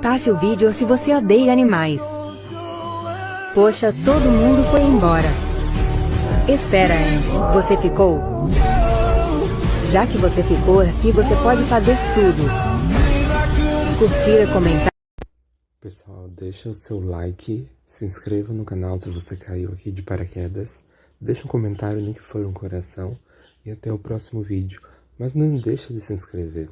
passe o vídeo se você odeia animais. Poxa, todo mundo foi embora. Espera, hein? Você ficou? Já que você ficou aqui, você pode fazer tudo. Curtir, comentar. Pessoal, deixa o seu like, se inscreva no canal se você caiu aqui de paraquedas, deixa um comentário nem que for um coração e até o próximo vídeo. Mas não deixa de se inscrever.